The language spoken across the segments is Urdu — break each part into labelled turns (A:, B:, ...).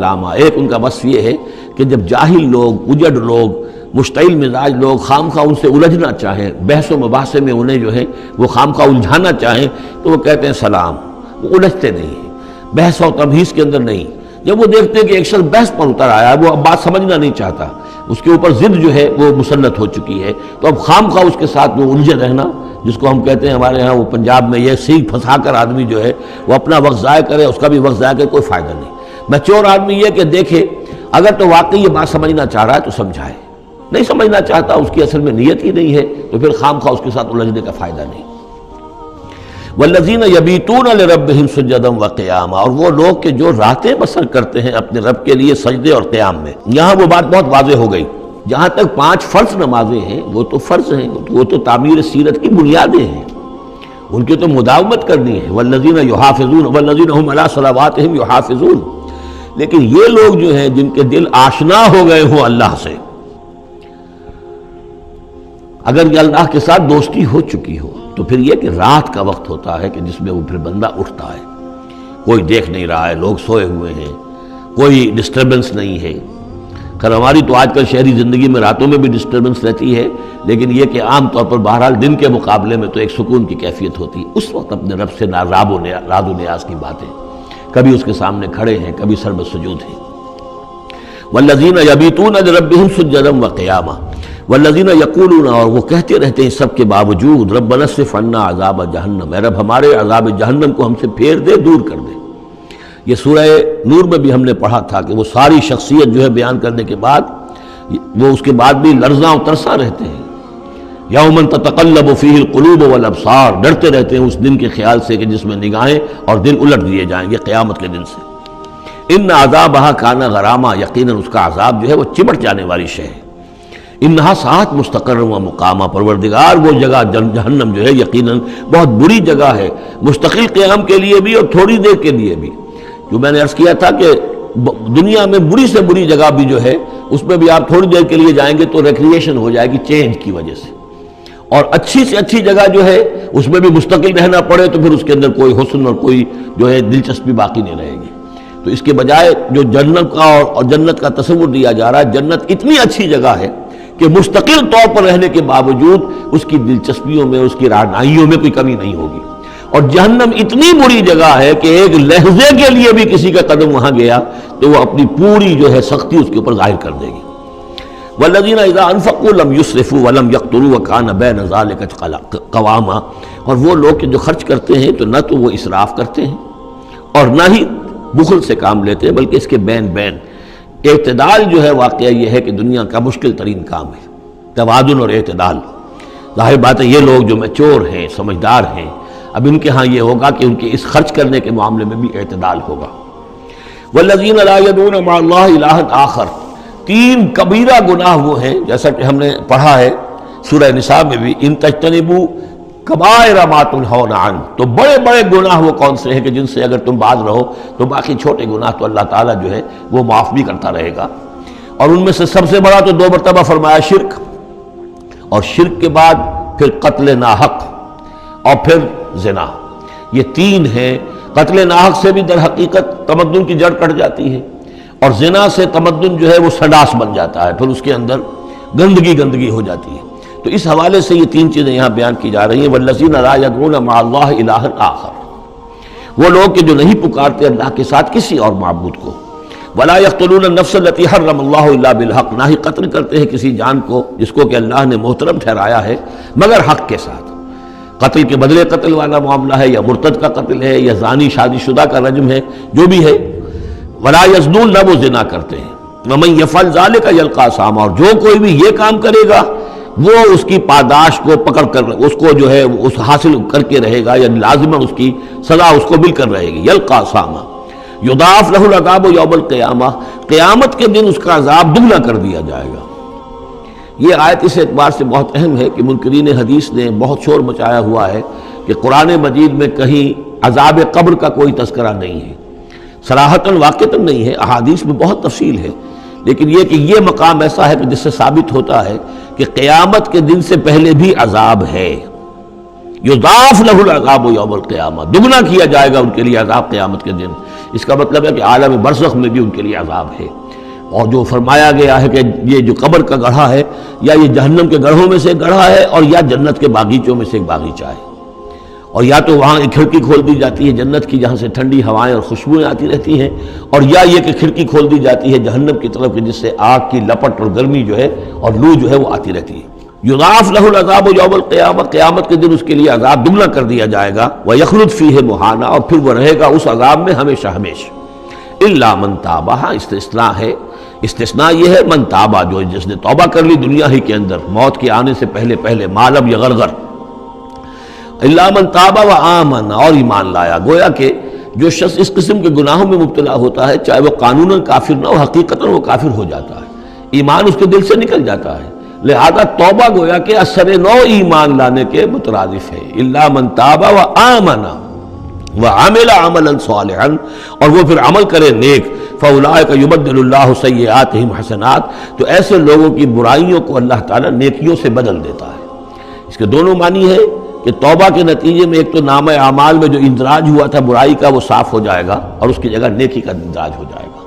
A: علامہ۔ ایک ان کا وصف یہ ہے کہ جب جاہل لوگ، اجڑ لوگ، مشتعل مزاج لوگ خامخواہ ان سے الجھنا چاہیں، بحث و مباحثے میں انہیں جو ہے وہ خامخواہ الجھانا چاہیں تو وہ کہتے ہیں سلام، وہ الجھتے نہیں ہیں، بحث و تمہیز کے اندر نہیں۔ جب وہ دیکھتے ہیں کہ ایک شخص بحث پر اتر آیا ہے، وہ اب بات سمجھنا نہیں چاہتا، اس کے اوپر ضد جو ہے وہ مسلط ہو چکی ہے، تو اب خامخواہ اس کے ساتھ وہ الجھے رہنا، جس کو ہم کہتے ہیں ہمارے ہاں وہ پنجاب میں یہ سینگ پھنسا کر آدمی جو ہے وہ اپنا وقت ضائع کرے، اس کا بھی وقت ضائع کرے، کوئی فائدہ نہیں۔ میچور آدمی یہ کہ دیکھے اگر تو واقعی یہ بات سمجھنا چاہ رہا ہے تو سمجھائے، نہیں سمجھنا چاہتا، اس کی اصل میں نیت ہی نہیں ہے، تو پھر خامخواہ اس کے ساتھ الجھنے کا فائدہ نہیں۔ والذین یبیتون لربہم سجدا وقیاما، اور وہ لوگ کہ جو راتیں بسر کرتے ہیں اپنے رب کے لیے سجدے اور قیام میں۔ یہاں وہ بات بہت واضح ہو گئی، جہاں تک 5 فرض نمازیں ہیں وہ تو فرض ہیں، وہ تو تعمیر سیرت کی بنیادیں ہیں، ان کی تو مداومت کرنی ہے۔ والذین یحافظون والذین هم علی صلواتہم یحافظون، لیکن یہ لوگ جو ہیں جن کے دل آشنا ہو گئے ہوں اللہ سے، اگر یہ اللہ کے ساتھ دوستی ہو چکی ہو تو پھر یہ کہ رات کا وقت ہوتا ہے کہ جس میں وہ پھر بندہ اٹھتا ہے، کوئی دیکھ نہیں رہا ہے، لوگ سوئے ہوئے ہیں، کوئی ڈسٹربنس نہیں ہے۔ خیر ہماری تو آج کل شہری زندگی میں راتوں میں بھی ڈسٹربنس رہتی ہے، لیکن یہ کہ عام طور پر بہرحال دن کے مقابلے میں تو ایک سکون کی کیفیت ہوتی ہے، اس وقت اپنے رب سے راز و نیاز کی باتیں، کبھی اس کے سامنے کھڑے ہیں، کبھی سر بسجود ہیں۔ والذین یبیتون لربہم سجدا وقیاما والذین یقولون، اور وہ کہتے رہتے ہیں سب کے باوجود، ربنا اصرف عنا عذاب جہنم، اے رب ہمارے عذاب جہنم کو ہم سے پھیر دے، دور کر دے۔ یہ سورہ نور میں بھی ہم نے پڑھا تھا کہ وہ ساری شخصیت جو ہے بیان کرنے کے بعد وہ اس کے بعد بھی لرزاں و ترساں رہتے ہیں۔ یوما تتقلب فیہ القلوب والابصار، ڈرتے رہتے ہیں اس دن کے خیال سے کہ جس میں نگاہیں اور دل الٹ دیے جائیں گے قیامت کے دن سے۔ ان عذابہا کان غراما، یقیناً اس کا عذاب جو ہے وہ چمٹ جانے والی شے ہے۔ انہا ساعت مستقر و مقامہ، پروردگار وہ جگہ جہنم جو ہے یقیناً بہت بری جگہ ہے، مستقل قیام کے لیے بھی اور تھوڑی دیر کے لیے بھی۔ جو میں نے عرض کیا تھا کہ دنیا میں بری سے بری جگہ بھی جو ہے اس میں بھی آپ تھوڑی دیر کے لیے جائیں گے تو ریکریشن ہو جائے گی چینج کی وجہ سے، اور اچھی سے اچھی جگہ جو ہے اس میں بھی مستقل رہنا پڑے تو پھر اس کے اندر کوئی حسن اور کوئی جو ہے دلچسپی باقی نہیں رہے گی۔ تو اس کے بجائے جو جنت کا اور جنت کا تصور دیا جا رہا ہے، جنت اتنی اچھی جگہ ہے کہ مستقل طور پر رہنے کے باوجود اس کی دلچسپیوں میں، اس کی رعنائیوں میں کوئی کمی نہیں ہوگی، اور جہنم اتنی بری جگہ ہے کہ ایک لحظے کے لیے بھی کسی کا قدم وہاں گیا تو وہ اپنی پوری جو ہے سختی اس کے اوپر ظاہر کر دے گی۔ والذین اذا انفقوا لم یسرفوا ولم یقتروا وکان بین ذلک قواما، اور وہ لوگ کہ جو خرچ کرتے ہیں تو نہ تو وہ اسراف کرتے ہیں اور نہ ہی بخل سے کام لیتے ہیں، بلکہ اس کے بین اعتدال جو ہے واقعہ یہ ہے کہ دنیا کا مشکل ترین کام ہے، توازن اور اعتدال۔ ظاہر بات ہے یہ لوگ جو میچور ہیں، سمجھدار ہیں، اب ان کے ہاں یہ ہوگا کہ ان کے اس خرچ کرنے کے معاملے میں بھی اعتدال ہوگا۔ والذین لا یدعون مع اللہ الہا آخر، 3 کبیرہ گناہ وہ ہیں جیسا کہ ہم نے پڑھا ہے سورہ نساء میں بھی، ان تجتنبوا کبائر ما تنہون عنہ، تو بڑے بڑے گناہ وہ کون سے ہیں کہ جن سے اگر تم باز رہو تو باقی چھوٹے گناہ تو اللہ تعالیٰ جو ہے وہ معاف بھی کرتا رہے گا۔ اور ان میں سے سب سے بڑا تو 2 مرتبہ فرمایا شرک، اور شرک کے بعد پھر قتل ناحق اور پھر زنا، یہ 3 ہیں۔ قتل ناحق سے بھی در حقیقت تمدن کی جڑ کٹ جاتی ہے، اور زنا سے تمدن جو ہے وہ سنڈاس بن جاتا ہے، پھر اس کے اندر گندگی ہو جاتی ہے۔ تو اس حوالے سے یہ 3 چیزیں یہاں بیان کی جا رہی ہیں۔ والذین لا یدعون مع اللہ الہا آخر، وہ لوگ کہ جو نہیں پکارتے اللہ کے ساتھ کسی اور معبود کو۔ ولا یقتلون النفس التي حرم اللہ الا بالحق، نہ ہی قتل کرتے ہیں کسی جان کو جس کو کہ اللہ نے محترم ٹھہرایا ہے مگر حق کے ساتھ۔ قتل کے بدلے قتل والا معاملہ ہے، یا مرتد کا قتل ہے، یا زانی شادی شدہ کا رجم ہے، جو بھی ہے۔ ولا یزنون، نہ وہ زنا کرتے ہیں۔ ومن یفعل ذلک یلقى اثاما، اور جو کوئی بھی یہ کام کرے گا وہ اس کی پاداش کو پکڑ کر اس کو جو ہے اس حاصل کر کے رہے گا، یعنی لازماً اس کی سزا اس کو مل کر رہے گی۔ یلقى اثاما یضاعف له العذاب یوم القیامہ، قیامت کے دن اس کا عذاب دگنا کر دیا جائے گا۔ یہ آیت اس اعتبار سے بہت اہم ہے کہ منکرین حدیث نے بہت شور مچایا ہوا ہے کہ قرآن مجید میں کہیں عذاب قبر کا کوئی تذکرہ نہیں ہے، صراحتاً واقعتاً نہیں ہے، احادیث میں بہت تفصیل ہے، لیکن یہ کہ یہ مقام ایسا ہے کہ جس سے ثابت ہوتا ہے کہ قیامت کے دن سے پہلے بھی عذاب ہے۔ یضاعف له العذاب یوم القیامہ، دگنا کیا جائے گا ان کے لیے عذاب قیامت کے دن۔ اس کا مطلب ہے کہ عالم برزخ میں بھی ان کے لیے عذاب ہے۔ اور جو فرمایا گیا ہے کہ یہ جو قبر کا گڑھا ہے یا یہ جہنم کے گڑھوں میں سے ایک گڑھا ہے اور یا جنت کے باغیچوں میں سے ایک باغیچہ ہے، اور یا تو وہاں ایک کھڑکی کھول دی جاتی ہے جنت کی جہاں سے ٹھنڈی ہوائیں اور خوشبوئیں آتی رہتی ہیں، اور یا یہ کہ کھڑکی کھول دی جاتی ہے جہنم کی طرف جس سے آگ کی لپٹ اور گرمی جو ہے اور لو جو ہے وہ آتی رہتی ہے۔ یضاعف لہ العذاب یوم القیامہ، قیامت کے دن اس کے لیے عذاب دگنا کر دیا جائے گا، ویخلد فیہ مہانا، اور پھر وہ رہے گا اس عذاب میں ہمیشہ ہمیشہ۔ الا من تاب، ہاں استثناء ہے، استثناء یہ ہے من تابہ، جو جس نے توبہ کر لی دنیا ہی کے اندر موت کے آنے سے پہلے پہلے، مالب یا غرغر، الا من تابہ و آمن، اور ایمان لایا۔ گویا کہ جو شخص اس قسم کے گناہوں میں مبتلا ہوتا ہے چاہے وہ قانوناً کافر نہ ہو، حقیقتاً وہ کافر ہو جاتا ہے، ایمان اس کے دل سے نکل جاتا ہے، لہذا توبہ گویا کہ اثر نو ایمان لانے کے مترادف ہے۔ الا من تاب و آمن وعمل عملا صالحا، اور وہ پھر عمل کرے نیک، فاولئک یبدل اللہ سیئاتہم حسنات، تو ایسے لوگوں کی برائیوں کو اللہ تعالیٰ نیکیوں سے بدل دیتا ہے۔ اس کے دونوں معنی ہے کہ توبہ کے نتیجے میں ایک تو نامہ اعمال میں جو اندراج ہوا تھا برائی کا وہ صاف ہو جائے گا اور اس کی جگہ نیکی کا اندراج ہو جائے گا،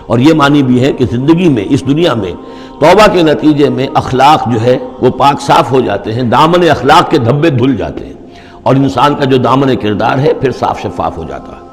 A: اور یہ معنی بھی ہے کہ زندگی میں اس دنیا میں توبہ کے نتیجے میں اخلاق جو ہے وہ پاک صاف ہو جاتے ہیں، دامن اخلاق کے دھبے دھل جاتے ہیں، اور انسان کا جو دامن کردار ہے پھر صاف شفاف ہو جاتا ہے۔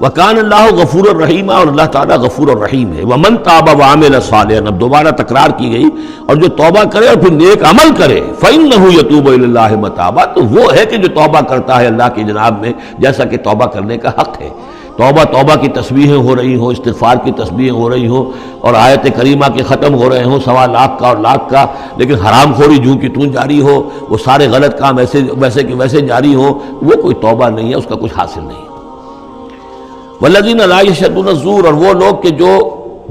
A: وَكَانَ اللَّهُ غَفُورًا رَحِيمًا، اور اللہ تعالیٰ غفور الرحیم ہے۔ وَمَن تَابَ وَعَمِلَ صَالِحًا، اب دوبارہ تکرار کی گئی، اور جو توبہ کرے اور پھر نیک عمل کرے، فَإِنَّهُ يَتُوبُ إِلَى اللَّهِ مَتَابًا، تو وہ ہے کہ جو توبہ کرتا ہے اللہ کی جناب میں جیسا کہ توبہ کرنے کا حق ہے۔ توبہ کی تسبیحیں ہو رہی ہوں، استغفار کی تسبیحیں ہو رہی ہوں، اور آیت کریمہ کے ختم ہو رہے ہوں 1.25 لاکھ کا اور لاکھ کا، لیکن حرام خوری جوں کی توں جاری ہو، وہ سارے غلط کام ویسے کہ ویسے جاری ہوں، وہ کوئی توبہ نہیں ہے، اس کا کچھ حاصل نہیں۔ والذین لا یشهدون الزور، اور وہ لوگ کہ جو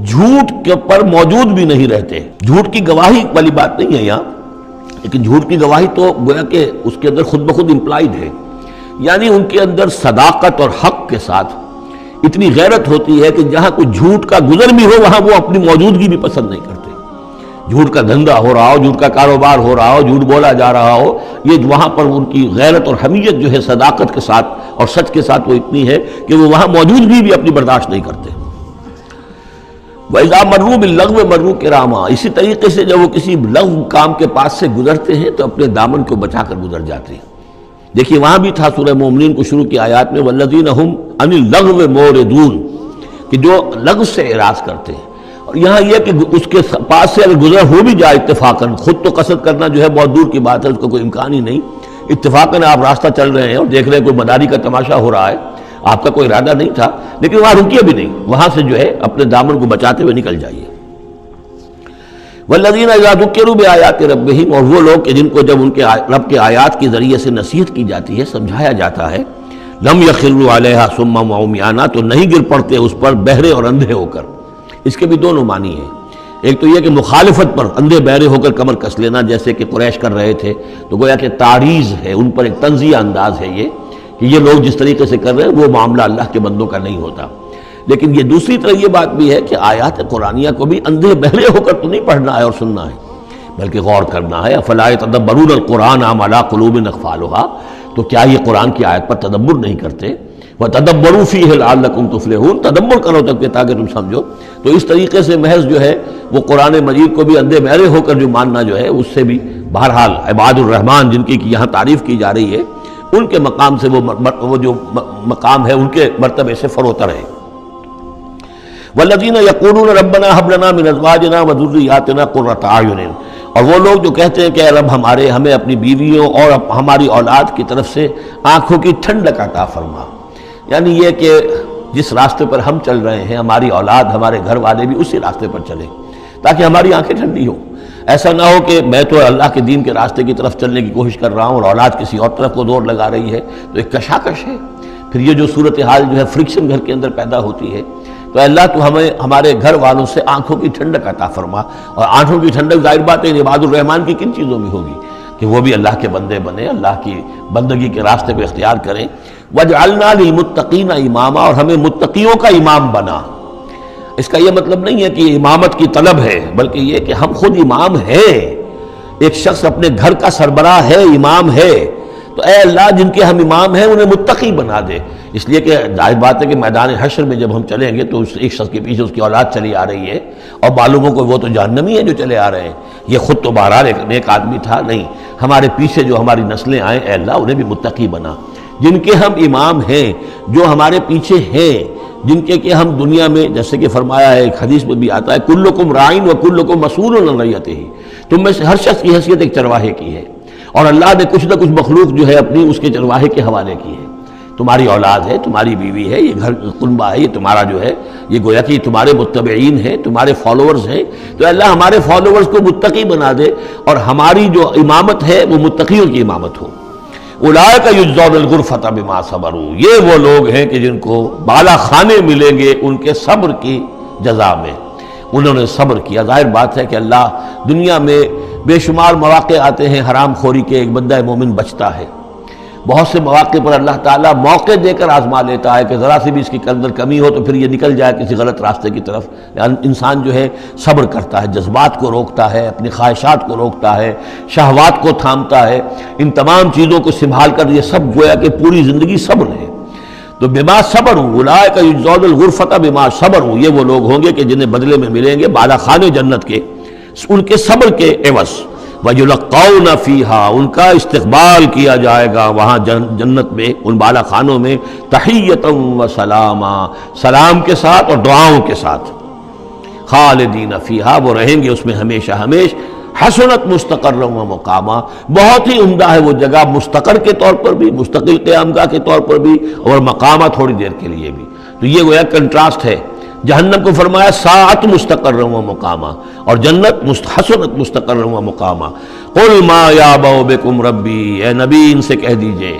A: جھوٹ کے پر موجود بھی نہیں رہتے۔ جھوٹ کی گواہی والی بات نہیں ہے یہاں، لیکن جھوٹ کی گواہی تو گویا کہ اس کے اندر خود بخود امپلائڈ ہے، یعنی ان کے اندر صداقت اور حق کے ساتھ اتنی غیرت ہوتی ہے کہ جہاں کوئی جھوٹ کا گزر بھی ہو وہاں وہ اپنی موجودگی بھی پسند نہیں کرتے۔ جھوٹ کا دھندا ہو رہا ہو، جھوٹ کا کاروبار ہو رہا ہو، جھوٹ بولا جا رہا ہو، یہ وہاں پر ان کی غیرت اور حمیت جو ہے صداقت کے ساتھ اور سچ کے ساتھ وہ اتنی ہے کہ وہ وہاں موجودگی بھی اپنی برداشت نہیں کرتے۔ وَإِذَا مَرُّوا بِاللَّغْوِ مَرُّوا كِرَامًا، اسی طریقے سے جب وہ کسی لغو کام کے پاس سے گزرتے ہیں تو اپنے دامن کو بچا کر گزر جاتے ہیں۔ دیکھیے وہاں بھی تھا سورہ مومنین کو شروع کی آیات میں وَالَّذِينَ هُمْ عَنِ اللَّغْوِ مُعْرِضُونَ، کہ جو لغو سے اعراض کرتے ہیں، اور یہاں یہ کہ اس کے پاس سے اگر گزر ہو بھی جائے اتفاقاً، خود تو قصد کرنا جو ہے بہت دور کی بات ہے، اس کا کوئی امکان ہی نہیں، اتفاقاً آپ راستہ چل رہے ہیں اور دیکھ رہے ہیں کوئی مداری کا تماشا ہو رہا ہے، آپ کا کوئی ارادہ نہیں تھا، لیکن وہاں رکیے بھی نہیں، وہاں سے جو ہے اپنے دامن کو بچاتے ہوئے نکل جائیے۔ والذین اذا ذکروا بآیات ربہم، اور وہ لوگ کہ جن کو جب ان کے رب کے آیات کے ذریعے سے نصیحت کی جاتی ہے، سمجھایا جاتا ہے، لم یخروا علیہا صما وعمیانا، تو نہیں گر پڑتے اس پر بہرے اور اندھے ہو کر۔ اس کے بھی دونوں معنی ہیں، ایک تو یہ کہ مخالفت پر اندھے بہرے ہو کر کمر کس لینا، جیسے کہ قریش کر رہے تھے، تو گویا کہ تعریض ہے، ان پر ایک طنزیہ انداز ہے یہ کہ یہ لوگ جس طریقے سے کر رہے ہیں وہ معاملہ اللہ کے بندوں کا نہیں ہوتا۔ لیکن یہ دوسری طرح یہ بات بھی ہے کہ آیات قرآنیہ کو بھی اندھے بہرے ہو کر تو نہیں پڑھنا ہے اور سننا ہے، بلکہ غور کرنا ہے۔ افلا یتدبرون القرآن ام علی قلوب اقفالها، تو کیا یہ قرآن کی آیت پر تدبر نہیں کرتے؟ وَتَدَبَّرُوا فِيهِ لَعَلَّكُمْ تُفْلِحُونَ، تدبر کرو تاکہ تم سمجھو۔ تو اس طریقے سے محض جو ہے وہ قرآن مجید کو بھی اندھے بہرے ہو کر جو ماننا جو ہے اس سے بھی بہرحال عباد الرحمن جن کی یہاں تعریف کی جا رہی ہے ان کے مقام سے وہ جو مقام ہے ان کے مرتبے سے فروتر ہے۔ وَالَّذِينَ يَقُولُونَ رَبَّنَا هَبْ لَنَا مِنْ أَزْوَاجِنَا وَذُرِّيَّاتِنَا قُرَّةَ أَعْيُنٍ، اور وہ لوگ جو کہتے ہیں کہ اے رب ہمارے، ہمیں اپنی بیویوں اور ہماری اولاد کی طرف سے آنکھوں کی ٹھنڈک عطا فرما، یعنی یہ کہ جس راستے پر ہم چل رہے ہیں ہماری اولاد ہمارے گھر والے بھی اسی راستے پر چلیں تاکہ ہماری آنکھیں ٹھنڈی ہوں۔ ایسا نہ ہو کہ میں تو اللہ کے دین کے راستے کی طرف چلنے کی کوشش کر رہا ہوں اور اولاد کسی اور طرف کو زور لگا رہی ہے، تو ایک کشاکش ہے۔ پھر یہ جو صورتحال جو ہے فرکشن گھر کے اندر پیدا ہوتی ہے، تو اللہ تو ہمیں ہمارے گھر والوں سے آنکھوں کی ٹھنڈک عطا فرما، اور آنکھوں کی ٹھنڈک ظاہر بات ہے عباد الرحمن کی کن چیزوں میں ہوگی کہ وہ بھی اللہ کے بندے بنے، اللہ کی بندگی کے راستے کو اختیار کریں۔ وَجْعَلْنَا لِلْمُتَّقِينَ إِمَامًا، اور ہمیں متقیوں کا امام بنا۔ اس کا یہ مطلب نہیں ہے کہ امامت کی طلب ہے، بلکہ یہ کہ ہم خود امام ہیں، ایک شخص اپنے گھر کا سربراہ ہے، امام ہے، تو اے اللہ جن کے ہم امام ہیں انہیں متقی بنا دے، اس لیے کہ ظاہر بات ہے کہ میدان حشر میں جب ہم چلیں گے تو اس ایک شخص کے پیچھے اس کی اولاد چلی آ رہی ہے اور معلوم ہو کہ وہ تو جہنمی ہے جو چلے آ رہے ہیں، یہ خود تو بہرحال ایک نیک آدمی تھا نہیں، ہمارے پیچھے جو ہماری نسلیں آئیں اے اللہ انہیں بھی متقی بنا، جن کے ہم امام ہیں، جو ہمارے پیچھے ہیں، جن کے کہ ہم دنیا میں جیسے کہ فرمایا ہے ایک حدیث میں بھی آتا ہے کلکم رائن و کلکم مسئول عن رعیتہ، تم میں سے ہر شخص کی حیثیت ایک چرواہے کی ہے، اور اللہ نے کچھ نہ کچھ مخلوق جو ہے اپنی اس کے چرواہے کے حوالے کی ہے، تمہاری اولاد ہے، تمہاری بیوی ہے، یہ گھر کنبہ ہے، یہ تمہارا جو ہے یہ گویا کہ تمہارے متبعین ہیں، تمہارے فالوورز ہیں، تو اللہ ہمارے فالوورز کو متقی بنا دے اور ہماری جو امامت ہے وہ متقیوں کی امامت ہو۔ اولئک یجزون الغرفۃ بما صبروا، یہ وہ لوگ ہیں کہ جن کو بالا خانے ملیں گے ان کے صبر کی جزا میں، انہوں نے صبر کیا۔ ظاہر بات ہے کہ اللہ دنیا میں بے شمار مواقع آتے ہیں حرام خوری کے، ایک بندہ مومن بچتا ہے، بہت سے مواقع پر اللہ تعالیٰ موقع دے کر آزما لیتا ہے کہ ذرا سی بھی اس کی اندر کمی ہو تو پھر یہ نکل جائے کسی غلط راستے کی طرف۔ انسان جو ہے صبر کرتا ہے، جذبات کو روکتا ہے، اپنی خواہشات کو روکتا ہے، شہوات کو تھامتا ہے، ان تمام چیزوں کو سنبھال کر یہ سب گویا کہ پوری زندگی صبر ہے۔ تو بما صبروا اولئک یجزون الغرفۃ بما صبروا، یہ وہ لوگ ہوں گے کہ جنہیں بدلے میں ملیں گے بالا خانے جنت کے ان کے صبر کے عوض۔ وَيُلَقَّوْنَ فِيهَا، ان کا استقبال کیا جائے گا وہاں جنت میں، ان بالا خانوں میں، تحیۃ و سلاما، سلام کے ساتھ اور دعاؤں کے ساتھ۔ خالدین فیہا، وہ رہیں گے اس میں ہمیشہ ہمیش۔ حسنت مستقرا و مقاما، بہت ہی عمدہ ہے وہ جگہ، مستقر کے طور پر بھی، مستقل قیام گاہ کے طور پر بھی، اور مقامہ تھوڑی دیر کے لیے بھی۔ تو یہ گویا کنٹراسٹ ہے، جہنم کو فرمایا ساعت مستقرا و مقاما، اور جنت حسنت مستقرا و مقاما۔ قل ما یعبأ بکم ربی، اے نبی ان سے کہہ دیجئے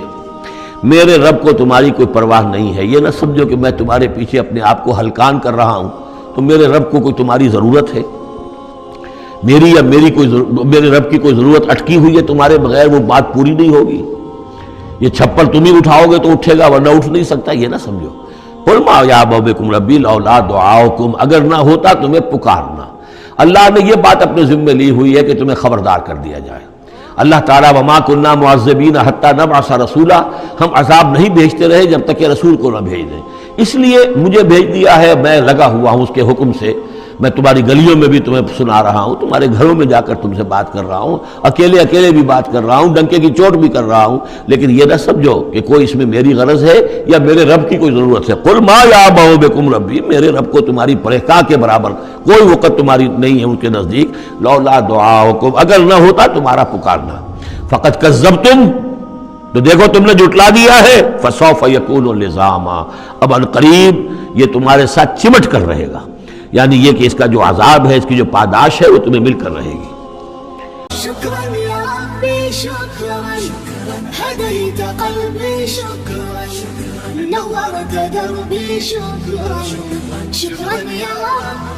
A: میرے رب کو تمہاری کوئی پرواہ نہیں ہے، یہ نہ سمجھو کہ میں تمہارے پیچھے اپنے آپ کو ہلکان کر رہا ہوں، تو میرے رب کو کوئی تمہاری ضرورت ہے؟ میری یا میرے رب کی کوئی ضرورت اٹکی ہوئی ہے تمہارے بغیر، وہ بات پوری نہیں ہوگی؟ یہ چھپر تم ہی اٹھاؤ گے تو اٹھے گا ورنہ اٹھ نہیں سکتا، یہ نہ سمجھو۔ قل ما یعبأ بکم ربی لولا دعاؤکم، اگر نہ ہوتا تمہیں پکارنا۔ اللہ نے یہ بات اپنے ذمے لی ہوئی ہے کہ تمہیں خبردار کر دیا جائے۔ اللہ تعالیٰ وما کنا معذبین حتی نبعث رسولا، ہم عذاب نہیں بھیجتے رہے جب تک کہ رسول کو نہ بھیج دیں، اس لیے مجھے بھیج دیا ہے، میں لگا ہوا ہوں اس کے حکم سے، میں تمہاری گلیوں میں بھی تمہیں سنا رہا ہوں، تمہارے گھروں میں جا کر تم سے بات کر رہا ہوں، اکیلے اکیلے بھی بات کر رہا ہوں، ڈنکے کی چوٹ بھی کر رہا ہوں، لیکن یہ نہ سمجھو کہ کوئی اس میں میری غرض ہے یا میرے رب کی کوئی ضرورت ہے۔ قل ما یعبأ بکم ربی، میرے رب کو تمہاری پرہیزگاہ کے برابر کوئی وقت تمہاری نہیں ہے ان کے نزدیک، لولا دعاؤکم، اگر نہ ہوتا تمہارا پکارنا۔ فقد کذبتم، تو دیکھو تم نے جھٹلا دیا ہے، فسوف یکون لزاما، اب ان قریب یہ تمہارے ساتھ چمٹ کر رہے گا، یعنی یہ کہ اس کا جو عذاب ہے، اس کی جو پاداش ہے وہ تمہیں مل کر رہے گی۔
B: شکراً یا ربی شکراً، ہدیت قلبی شکراً، نورت دربی شکراً، شکراً یا